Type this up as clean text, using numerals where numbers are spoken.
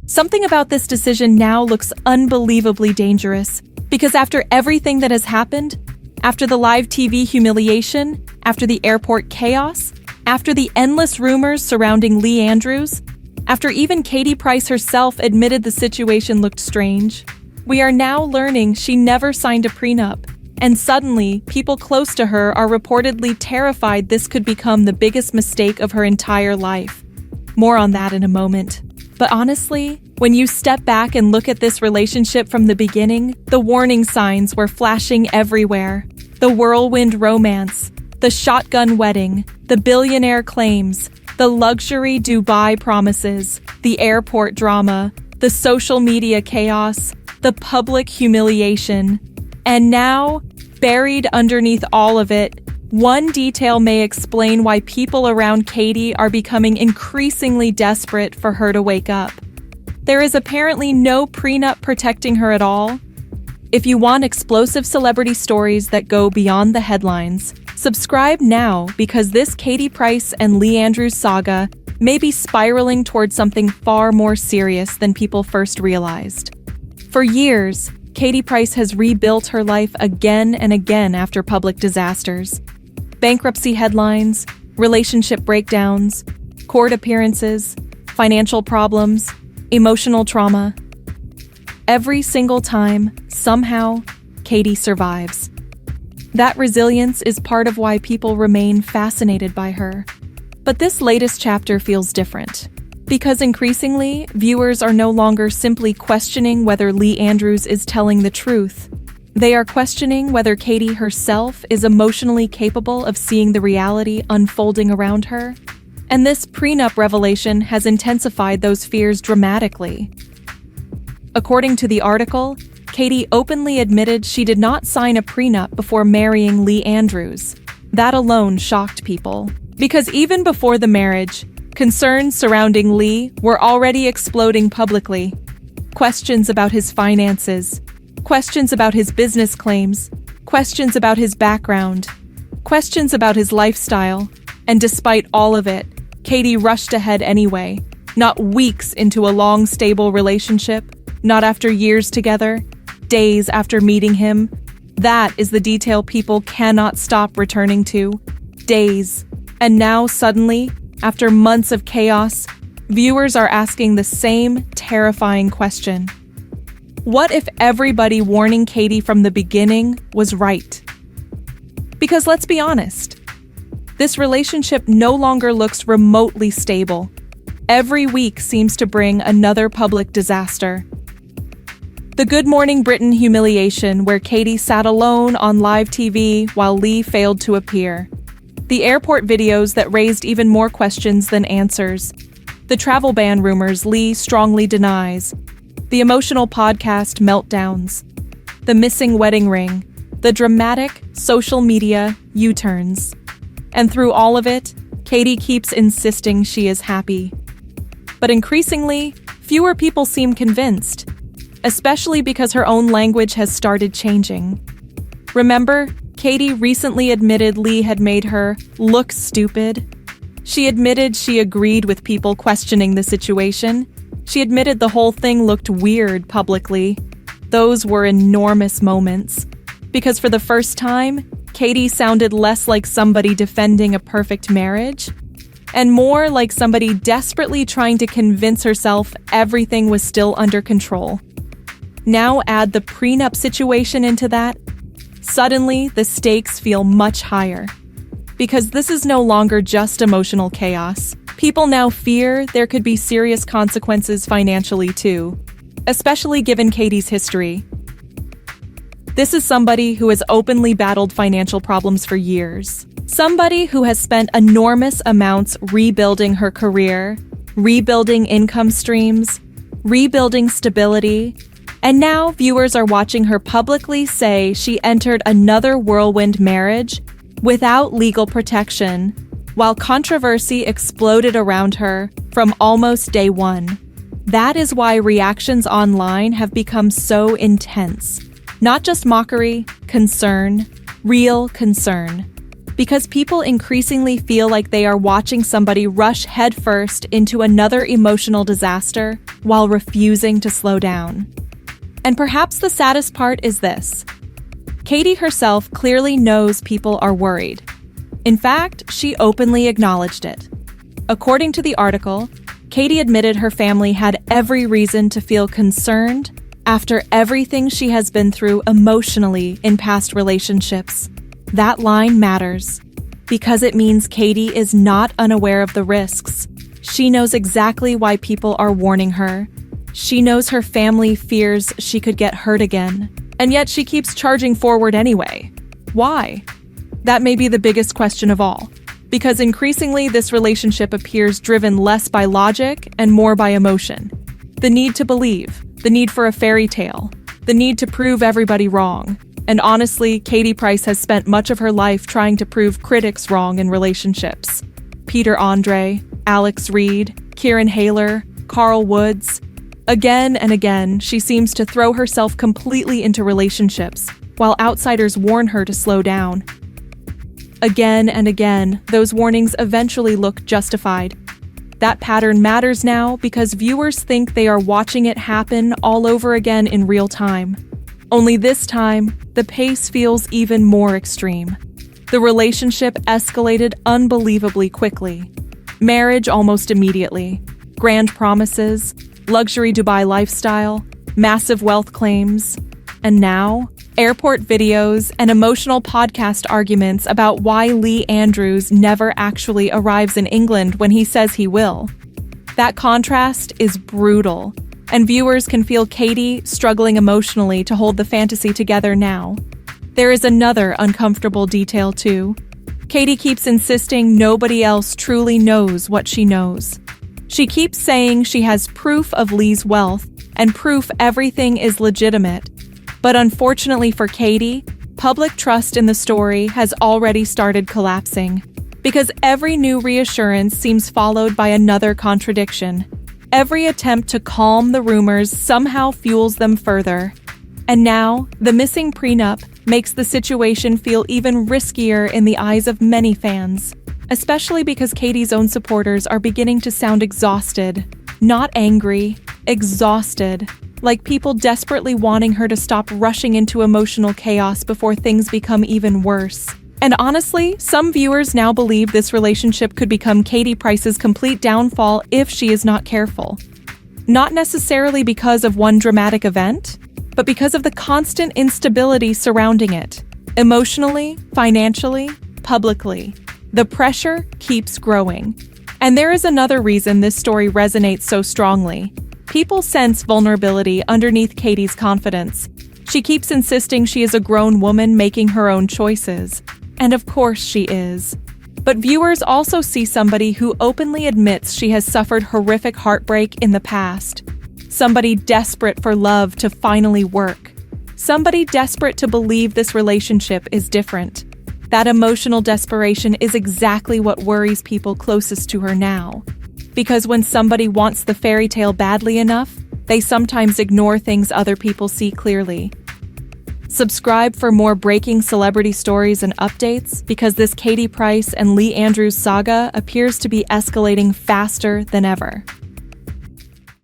Something about this decision now looks unbelievably dangerous, because after everything that has happened, after the live TV humiliation, after the airport chaos, after the endless rumors surrounding Lee Andrews, after even Katie Price herself admitted the situation looked strange, we are now learning she never signed a prenup, and suddenly, people close to her are reportedly terrified this could become the biggest mistake of her entire life. More on that in a moment. But honestly, when you step back and look at this relationship from the beginning, the warning signs were flashing everywhere. The whirlwind romance, the shotgun wedding, the billionaire claims, the luxury Dubai promises, the airport drama, the social media chaos, the public humiliation. And now, buried underneath all of it, one detail may explain why people around Katie are becoming increasingly desperate for her to wake up. There is apparently no prenup protecting her at all. If you want explosive celebrity stories that go beyond the headlines, subscribe now, because this Katie Price and Lee Andrews saga may be spiraling towards something far more serious than people first realized. For years, Katie Price has rebuilt her life again and again after public disasters. Bankruptcy headlines, relationship breakdowns, court appearances, financial problems, emotional trauma. Every single time, somehow, Katie survives. That resilience is part of why people remain fascinated by her. But this latest chapter feels different, because increasingly, viewers are no longer simply questioning whether Lee Andrews is telling the truth. They are questioning whether Katie herself is emotionally capable of seeing the reality unfolding around her. And this prenup revelation has intensified those fears dramatically. According to the article, Katie openly admitted she did not sign a prenup before marrying Lee Andrews. That alone shocked people, because even before the marriage, concerns surrounding Lee were already exploding publicly. Questions about his finances, questions about his business claims, questions about his background, questions about his lifestyle, and despite all of it, Katie rushed ahead anyway, not weeks into a long, stable relationship, not after years together, days after meeting him. That is the detail people cannot stop returning to. Days. And now, suddenly, after months of chaos, viewers are asking the same terrifying question. What if everybody warning Katie from the beginning was right? Because let's be honest, this relationship no longer looks remotely stable. Every week seems to bring another public disaster. The Good Morning Britain humiliation, where Katie sat alone on live TV while Lee failed to appear. The airport videos that raised even more questions than answers. The travel ban rumors Lee strongly denies. The emotional podcast meltdowns. The missing wedding ring. The dramatic social media U-turns. And through all of it, Katie keeps insisting she is happy. But increasingly, fewer people seem convinced, especially because her own language has started changing. Remember, Katie recently admitted Lee had made her look stupid. She admitted she agreed with people questioning the situation. She admitted the whole thing looked weird publicly. Those were enormous moments, because for the first time, Katie sounded less like somebody defending a perfect marriage, and more like somebody desperately trying to convince herself everything was still under control. Now add the prenup situation into that. Suddenly, the stakes feel much higher. Because this is no longer just emotional chaos. People now fear there could be serious consequences financially too, especially given Katie's history. This is somebody who has openly battled financial problems for years. Somebody who has spent enormous amounts rebuilding her career, rebuilding income streams, rebuilding stability, and now viewers are watching her publicly say she entered another whirlwind marriage without legal protection, while controversy exploded around her from almost day one. That is why reactions online have become so intense. Not just mockery, concern, real concern. Because people increasingly feel like they are watching somebody rush headfirst into another emotional disaster while refusing to slow down. And perhaps the saddest part is this. Katie herself clearly knows people are worried. In fact, she openly acknowledged it. According to the article, Katie admitted her family had every reason to feel concerned after everything she has been through emotionally in past relationships. That line matters because it means Katie is not unaware of the risks. She knows exactly why people are warning her. She knows her family fears she could get hurt again, and yet she keeps charging forward anyway. Why? That may be the biggest question of all, because increasingly this relationship appears driven less by logic and more by emotion. The need to believe, the need for a fairy tale, the need to prove everybody wrong. And honestly, Katie Price has spent much of her life trying to prove critics wrong in relationships. Peter Andre, Alex Reed, Kieran Hayler, Carl Woods. Again and again, she seems to throw herself completely into relationships, while outsiders warn her to slow down. Again and again, those warnings eventually look justified. That pattern matters now because viewers think they are watching it happen all over again in real time. Only this time, the pace feels even more extreme. The relationship escalated unbelievably quickly. Marriage almost immediately. Grand promises, luxury Dubai lifestyle, massive wealth claims, and now, airport videos and emotional podcast arguments about why Lee Andrews never actually arrives in England when he says he will. That contrast is brutal, and viewers can feel Katie struggling emotionally to hold the fantasy together now. There is another uncomfortable detail too. Katie keeps insisting nobody else truly knows what she knows. She keeps saying she has proof of Lee's wealth and proof everything is legitimate. But unfortunately for Katie, public trust in the story has already started collapsing because every new reassurance seems followed by another contradiction. Every attempt to calm the rumors somehow fuels them further. And now, the missing prenup makes the situation feel even riskier in the eyes of many fans, especially because Katie's own supporters are beginning to sound exhausted. Not angry, exhausted, like people desperately wanting her to stop rushing into emotional chaos before things become even worse. And honestly, some viewers now believe this relationship could become Katie Price's complete downfall if she is not careful. Not necessarily because of one dramatic event, but because of the constant instability surrounding it. Emotionally, financially, publicly. The pressure keeps growing. And there is another reason this story resonates so strongly. People sense vulnerability underneath Katie's confidence. She keeps insisting she is a grown woman making her own choices. And of course she is. But viewers also see somebody who openly admits she has suffered horrific heartbreak in the past. Somebody desperate for love to finally work. Somebody desperate to believe this relationship is different. That emotional desperation is exactly what worries people closest to her now. Because when somebody wants the fairy tale badly enough, they sometimes ignore things other people see clearly. Subscribe for more breaking celebrity stories and updates because this Katie Price and Lee Andrews saga appears to be escalating faster than ever.